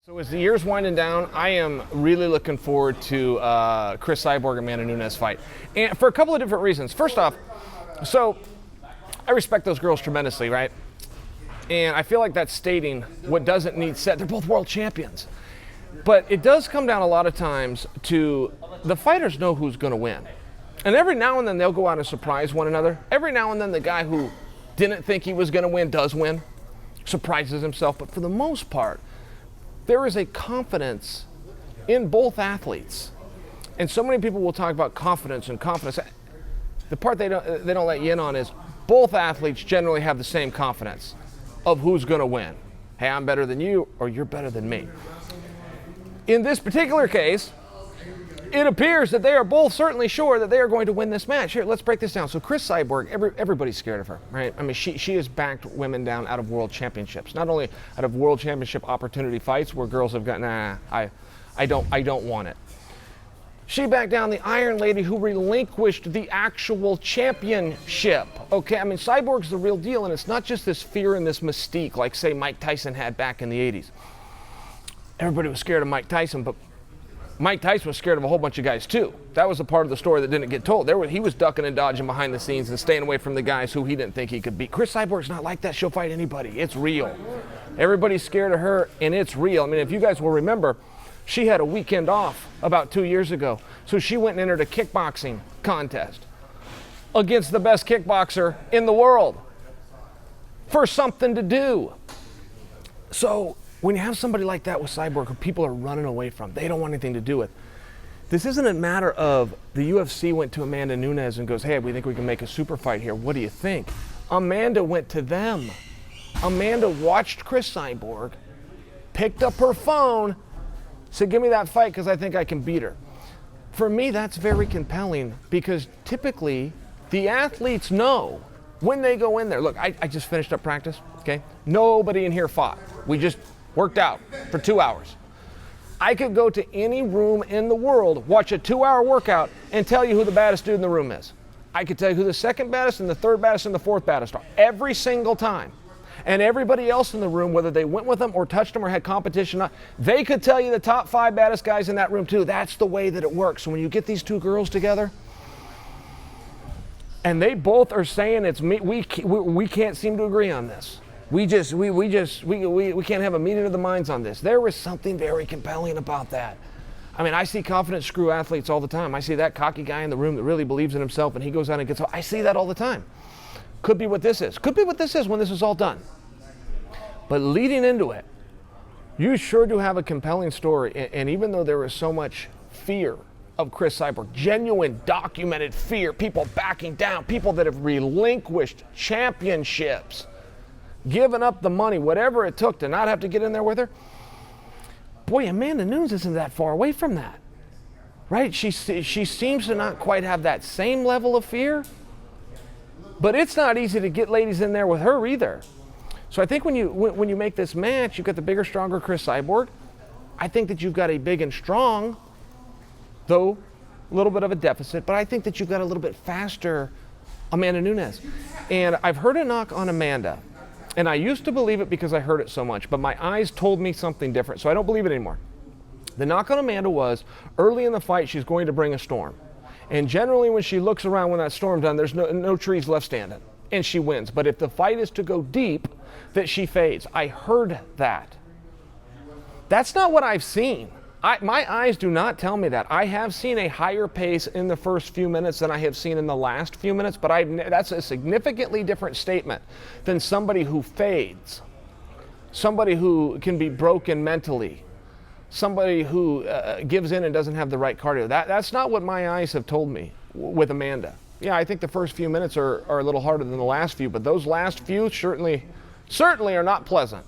So as the year's winding down, I am really looking forward to Cris Cyborg and Amanda Nunes fight. And for a couple of different reasons. First off, so I respect those girls tremendously, right? And I feel like that's stating what doesn't need said. They're both world champions. But it does come down a lot of times to the fighters know who's going to win. And every now and then they'll go out and surprise one another. Every now and then the guy who didn't think he was going to win does win, surprises himself. But for the most part, there is a confidence in both athletes. And so many people will talk about confidence and confidence. The part they don't let you in on is both athletes generally have the same confidence of who's going to win. Hey, I'm better than you, or you're better than me. In this particular case, it appears that they are both certainly sure that they are going to win this match. Here, let's break this down. So Cris Cyborg, everybody's scared of her, right? I mean, she has backed women down out of world championships. Not only out of world championship opportunity fights where girls have gone, nah, I don't want it. She backed down the Iron Lady who relinquished the actual championship. Okay, I mean, Cyborg's the real deal, and it's not just this fear and this mystique like, say, Mike Tyson had back in the 80s. Everybody was scared of Mike Tyson, but Mike Tyson was scared of a whole bunch of guys too. That was the part of the story that didn't get told. He was ducking and dodging behind the scenes and staying away from the guys who he didn't think he could beat. Cris Cyborg's not like that. She'll fight anybody. It's real. Everybody's scared of her, and it's real. I mean, if you guys will remember, she had a weekend off about 2 years ago. So she went and entered a kickboxing contest against the best kickboxer in the world for something to do. So when you have somebody like that with Cyborg who people are running away from, they don't want anything to do with, this isn't a matter of the UFC went to Amanda Nunes and goes, hey, we think we can make a super fight here. What do you think? Amanda went to them. Amanda watched Cris Cyborg, picked up her phone, said, give me that fight because I think I can beat her. For me, that's very compelling because typically the athletes know when they go in there. Look, I just finished up practice, okay? Nobody in here fought. We just worked out for 2 hours. I could go to any room in the world, watch a 2-hour workout, and tell you who the baddest dude in the room is. I could tell you who the second baddest and the third baddest and the fourth baddest are every single time. And everybody else in the room, whether they went with them or touched them or had competition, they could tell you the top 5 baddest guys in that room too. That's the way that it works. So when you get these two girls together, and they both are saying it's me, we can't seem to agree on this. We can't have a meeting of the minds on this. There is something very compelling about that. I mean, I see confident screw athletes all the time. I see that cocky guy in the room that really believes in himself and he goes out and gets, I see that all the time. Could be what this is. Could be what this is when this is all done. But leading into it, you sure do have a compelling story. And even though there is so much fear of Cris Cyborg, genuine documented fear, people backing down, people that have relinquished championships, given up the money, whatever it took to not have to get in there with her. Boy, Amanda Nunes isn't that far away from that, right? She seems to not quite have that same level of fear, but it's not easy to get ladies in there with her either. So I think when you make this match, you've got the bigger, stronger Cris Cyborg. I think that you've got a big and strong, though a little bit of a deficit, but I think that you've got a little bit faster Amanda Nunes. And I've heard a knock on Amanda. And I used to believe it because I heard it so much, but my eyes told me something different, so I don't believe it anymore. The knock on Amanda was, early in the fight, she's going to bring a storm. And generally when she looks around when that storm's done, there's no trees left standing, and she wins. But if the fight is to go deep, that she fades. I heard that. That's not what I've seen. My eyes do not tell me that. I have seen a higher pace in the first few minutes than I have seen in the last few minutes, but that's a significantly different statement than somebody who fades, somebody who can be broken mentally, somebody who gives in and doesn't have the right cardio. That's not what my eyes have told me with Amanda. Yeah, I think the first few minutes are a little harder than the last few, but those last few certainly are not pleasant.